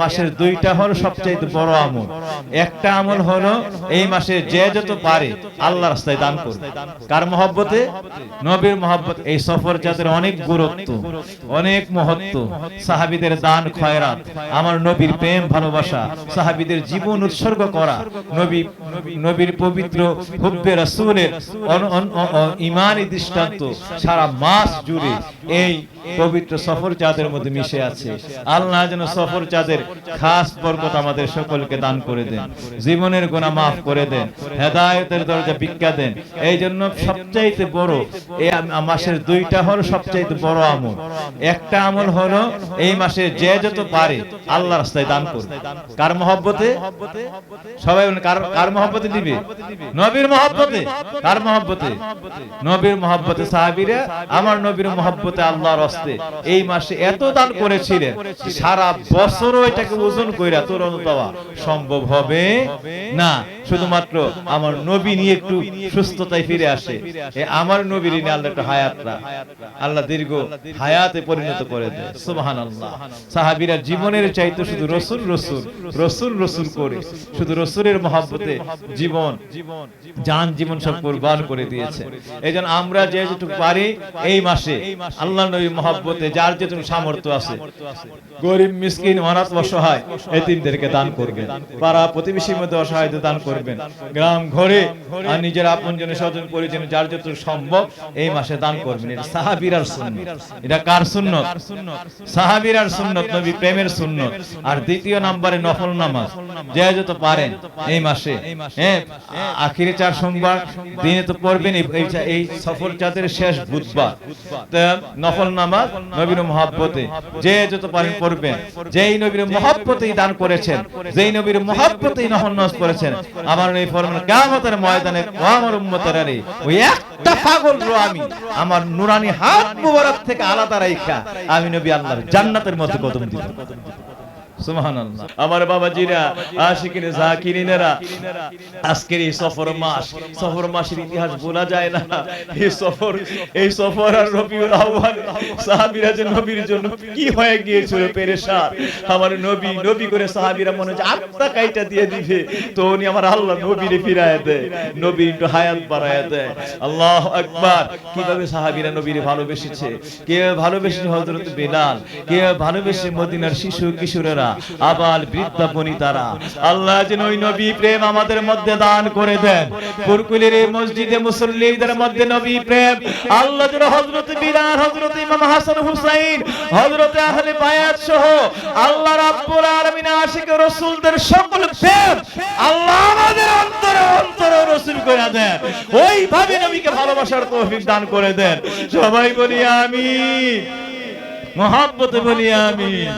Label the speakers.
Speaker 1: মাসের দুইটা হলো সবচেয়ে বড় আমল। একটা আমল হলো এই মাসে যে যত পারে আল্লাহর রাস্তায় দান করবে। কার মহব্বতে? নবীর মহব্বত। এই সফর যাদের অনেক গুরুত্ব, অনেক মহত্ব। সাহাবীদের দান খয়রাত, আমার নবীর প্রেম ভালোবাসা, সাহাবীদের জীবন উৎসর্গ করা, নবীর পবিত্র হুব্বে রাসূলের ঈমানি দৃষ্টান্ত সারা মাস জুড়ে এই পবিত্র সফর চাঁদের মধ্যে মিশে আছে। আল্লাহ যেন সফর চাঁদের খাস বরকত আমাদের সকলকে দান করে দেন, জীবনের গুনাহ মাফ করে দেন, হেদায়েতের দরজা ভিক্ষা দেন। এই জন্য সবচাইতে বড় এই মাসের দুইটা হলো সবচাইতে বড় আমল। একটা আমল হলো এই মাসে যে যত পারে আল্লাহর রাস্তায় দান করবে। কার মহব্বতে? সবাই বলেন কার মহব্বতে দিবে? নবীর মহব্বতে। কার মহব্বতে? নবীর মহব্বতে। সাহাবীরা আমার নবীর মহব্বতে আল্লাহর রাস্তে এই মাসে এত দান করেছিলেন, সারা বছরও এটাকে ওজন কইরা তুলন দেওয়া সম্ভব হবে না। শুধুমাত্র আমার নবী নিয়ে একটু সুস্থতায় ফিরে আসে, আমার নবীর নিয়ে আল্লাহ একটু হায়াতরা আল্লাহ দীর্ঘ হায়াতে পরিণত করে দেয়। সুবহানাল্লাহ। সাহাবীরা জীবনের চাইতে শুধু রসুল রসুল রসুল রসুল করে, শুধু রসুলের মহব্বতে জীবন জান জীবন সব কুরবান করে দিয়েছে। এইজন্য আমরা যে যেটুকু পারি এই মাসে আল্লাহ নবীর মহব্বতে যার যেটুকু সামর্থ্য আছে, গরিব মিসকিন অনাথ অসহায় এতিমদেরকে দান করবেন, পাড়া প্রতিবেশীর মধ্যে অসহায়দের দান করবেন, গ্রাম ঘরে আর নিজের আপনজনের স্বজন পরিজন যার যতটুকু সম্ভব এই মাসে দান করবেন। এটা সাহাবীরার সুন্নাত। এটা কার সুন্নাত? সাহাবীরার সুন্নাত, নবী প্রেমের সুন্নাত। আর দ্বিতীয় নম্বরে নফল নামাজ যে যত পারেন এই মাসে, আখিরে 4 সোমবার দিনে তো পড়বেন। এই সফর চাঁদের শেষ বুধবার নফল নামাজ নবীর মহব্বতে যে যত পারেন পড়বেন। যেই নবীর মহব্বতেই দান করেছেন, যেই নবীর মহব্বতেই নফল নামাজ পড়েছেন, আমার এই ফরমান কিয়ামতের ময়দানে আমার উম্মতের আরে ওই একটা পাগল রো আমি আমার নুরানি হাত মুবারক থেকে আলাদা রাইখা আমি নবী আল্লাহর জান্নাতের মধ্যে কদম দিব। সুবহানাল্লাহ। আমার বাবাজিরা, আশিকিনে জাকিরিনেরা, আজকের এই সফর মাসের ইতিহাস ভোলা যায় না। এই সফর আর রবিউল আউয়াল সাহাবীরা যে নবীর জন্য কি হয়ে গিয়েছিল পেরেশান। আমার নবী করে সাহাবীরা মনে হয় আত্মা কাইটা দিয়ে দিবে, তো উনি আমার আল্লাহ নবীরে ফিরায় দেয়, নবী একটু হায়াত বাড়ায় দেয়। আল্লাহু আকবার। কিভাবে সাহাবীরা নবীরে ভালোবেসেছে। কে ভালোবেসেছে হযরত বিলাল, কে ভালোবেসে মদিনার শিশু কিশোরেরা, আবাল বৃদ্ধা বনিতারা। আল্লাহ যেন ওই নবী প্রেম আমাদের মধ্যে দান করে দেন। কুরকুলের মসজিদে মুসল্লিদের মধ্যে নবী প্রেম আল্লাহ যেন হযরত বিলাল, হযরত ইমাম হাসান হুসাইন, হযরত আহলে বায়াত সহ আল্লাহ রাব্বুল আলামিন আশিক রাসূলদের সকল প্রেম আল্লাহ আমাদের অন্তরে রাসূল করে দেন। ওইভাবে নবীকে ভালোবাসার তৌফিক দান করে দেন। সবাই বলি আমিন, মহব্বতে বলি আমিন।